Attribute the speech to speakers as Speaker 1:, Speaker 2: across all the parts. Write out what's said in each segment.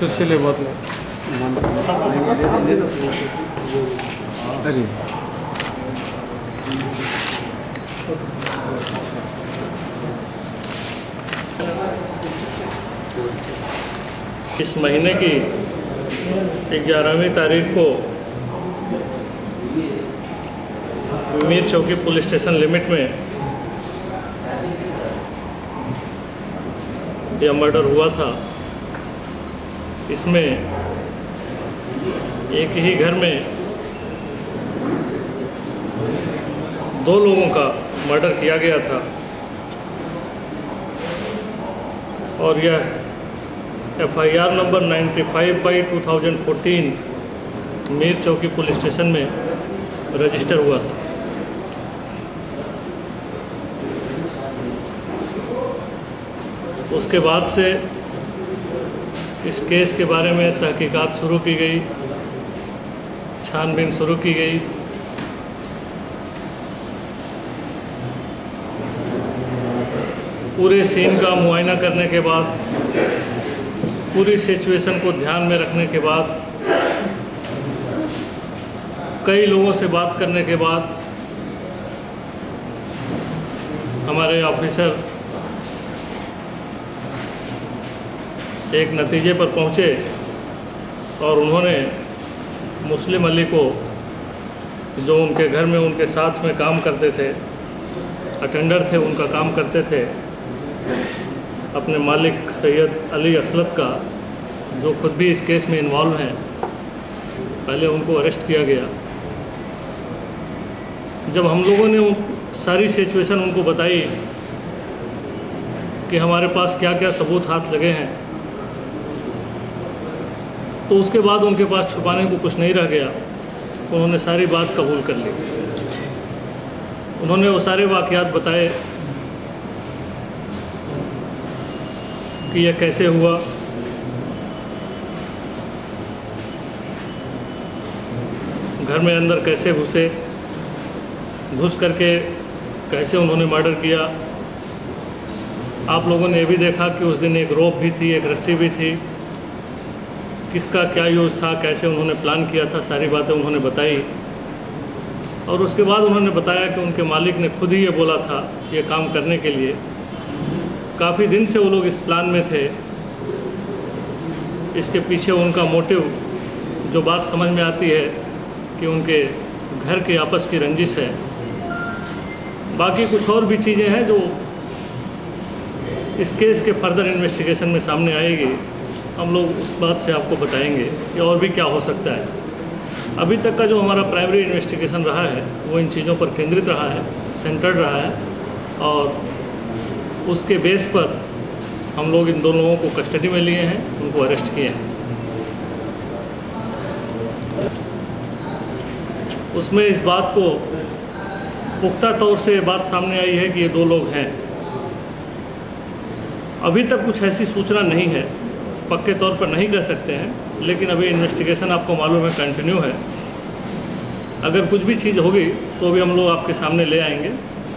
Speaker 1: उससे ले बात अरे
Speaker 2: इस महीने की 11वीं तारीख को मीर चौकी पुलिस स्टेशन लिमिट में यह मर्डर हुआ था। इसमें एक ही घर में 2 लोगों का मर्डर किया गया था और यह FIR नंबर 95/2014 मीर चौकी पुलिस स्टेशन में रजिस्टर हुआ था। उसके बाद से इस केस के बारे में तहकीकात शुरू की गई, छानबीन शुरू की गई। पूरे सीन का मुआयना करने के बाद, पूरी सिचुएशन को ध्यान में रखने के बाद, कई लोगों से बात करने के बाद हमारे ऑफिसर एक नतीजे पर पहुँचे और उन्होंने मुस्लिम अली को, जो उनके घर में उनके साथ में काम करते थे, अटेंडर थे, उनका काम करते थे, अपने मालिक सैयद अली असलत का, जो खुद भी इस केस में इन्वॉल्व हैं, पहले उनको अरेस्ट किया गया। जब हम लोगों ने सारी सिचुएशन उनको बताई कि हमारे पास क्या क्या सबूत हाथ लगे हैं, तो उसके बाद उनके पास छुपाने को कुछ नहीं रह गया। उन्होंने सारी बात कबूल कर ली। उन्होंने वो सारे वाक़यात बताए कि यह कैसे हुआ, घर में अंदर कैसे घुसे, घुस करके कैसे उन्होंने मर्डर किया। आप लोगों ने ये भी देखा कि उस दिन एक रोप भी थी, एक रस्सी भी थी, किसका क्या यूज़ था, कैसे उन्होंने प्लान किया था, सारी बातें उन्होंने बताई। और उसके बाद उन्होंने बताया कि उनके मालिक ने खुद ही ये बोला था ये काम करने के लिए। काफ़ी दिन से वो लोग इस प्लान में थे। इसके पीछे उनका मोटिव, जो बात समझ में आती है कि उनके घर के आपस की रंजिश है। बाकी कुछ और भी चीज़ें हैं जो इस केस के फर्दर इन्वेस्टिगेशन में सामने आएगी। हम लोग उस बात से आपको बताएंगे कि और भी क्या हो सकता है। अभी तक का जो हमारा प्राइमरी इन्वेस्टिगेशन रहा है वो इन चीज़ों पर केंद्रित रहा है, सेंटर्ड रहा है, और उसके बेस पर हम लोग इन 2 लोगों को कस्टडी में लिए हैं, उनको अरेस्ट किए हैं। उसमें इस बात को पुख्ता तौर से बात सामने आई है कि ये 2 लोग हैं। अभी तक कुछ ऐसी सूचना नहीं है, पक्के तौर पर नहीं कह सकते हैं, लेकिन अभी इन्वेस्टिगेशन आपको मालूम है कंटिन्यू है। अगर कुछ भी चीज़ होगी तो भी हम लोग आपके सामने ले आएंगे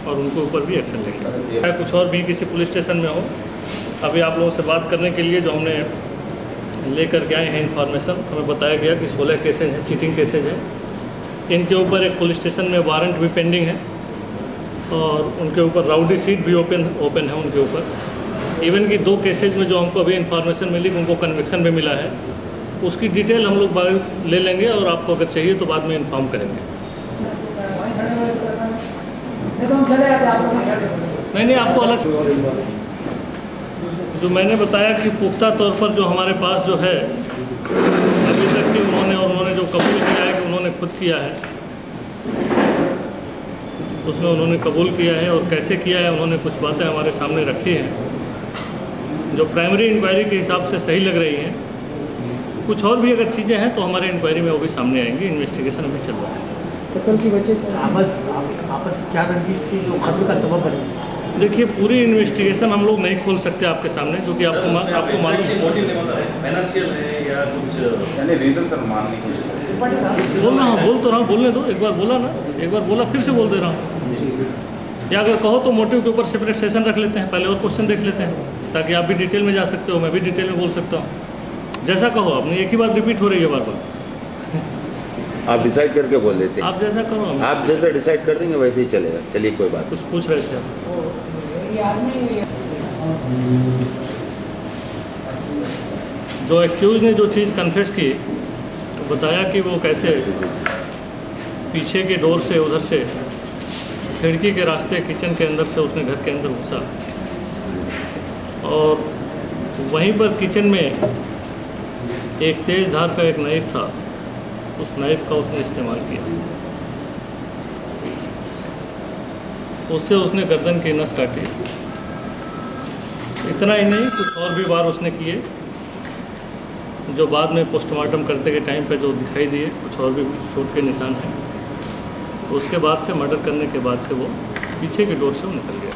Speaker 2: और उनके ऊपर भी एक्शन लेंगे। कुछ और भी किसी पुलिस स्टेशन में हो, अभी आप लोगों से बात करने के लिए जो हमने लेकर के आए हैं इन्फॉर्मेशन, हमें बताया गया कि 16 केसेज हैं, चीटिंग केसेज हैं। इनके ऊपर एक पुलिस स्टेशन में वारंट भी पेंडिंग है और उनके ऊपर राउडी सीट भी ओपन है उनके ऊपर। इवन कि 2 केसेज में जो हमको अभी इन्फॉर्मेशन मिली उनको कन्विक्शन भी मिला है, उसकी डिटेल हम लोग ले लेंगे और आपको अगर चाहिए तो बाद में इन्फॉर्म करेंगे। नहीं, आपको अलग जो मैंने बताया कि पुख्ता तौर पर जो हमारे पास जो है अभी तक कि उन्होंने जो कबूल किया है कि उन्होंने खुद किया है, उसमें उन्होंने कबूल किया है और कैसे किया है उन्होंने कुछ बातें हमारे सामने रखी हैं जो प्राइमरी इंक्वायरी के हिसाब से सही लग रही हैं। कुछ और भी अगर चीज़ें हैं तो हमारे इंक्वायरी में वो भी सामने आएंगी। इन्वेस्टिगेशन अभी चल रहा है।
Speaker 1: कत्ल की वजह आपस क्या रंजिश थी जो कत्ल का सबब बनी?
Speaker 2: देखिए, पूरी इन्वेस्टिगेशन हम लोग नहीं खोल सकते आपके सामने, जो कि आपको मालूम है
Speaker 3: फाइनेंशियल है या कुछ यानी रीजन सर मान नहीं कुछ
Speaker 2: बोल रहा हूँ, बोल तो रहा हूँ, बोलने दो। एक बार बोला ना, एक बार बोला फिर से बोल दे रहा हूँ। या अगर कहो तो मोटिव के ऊपर सेपरेट सेशन रख लेते हैं, पहले और क्वेश्चन देख लेते हैं ताकि आप भी डिटेल में जा सकते हो, मैं भी डिटेल में बोल सकता हूँ। जैसा कहो, अपनी एक ही बात रिपीट हो रही है बार बार।
Speaker 4: आप डिसाइड करके बोल देते हैं।
Speaker 2: आप जैसा करो,
Speaker 4: आप जैसा डिसाइड कर देंगे वैसे ही चलेगा। चलिए कोई बात।
Speaker 2: कुछ पूछ रहे थे आप? जो एक्यूज ने जो चीज़ कन्फेस की, तो बताया कि वो कैसे पीछे के डोर से, उधर से खिड़की के रास्ते किचन के अंदर से उसने घर के अंदर घुसा और वहीं पर किचन में एक तेज़ धार का एक नाइफ था, उस नाइफ का उसने इस्तेमाल किया। उससे उसने गर्दन की नस काटी। इतना ही नहीं, कुछ और भी वार उसने किए जो बाद में पोस्टमार्टम करते के टाइम पे जो दिखाई दिए। कुछ और भी चोट के निशान हैं। उसके बाद से मर्डर करने के बाद से वो पीछे के डोर से वो निकल गया।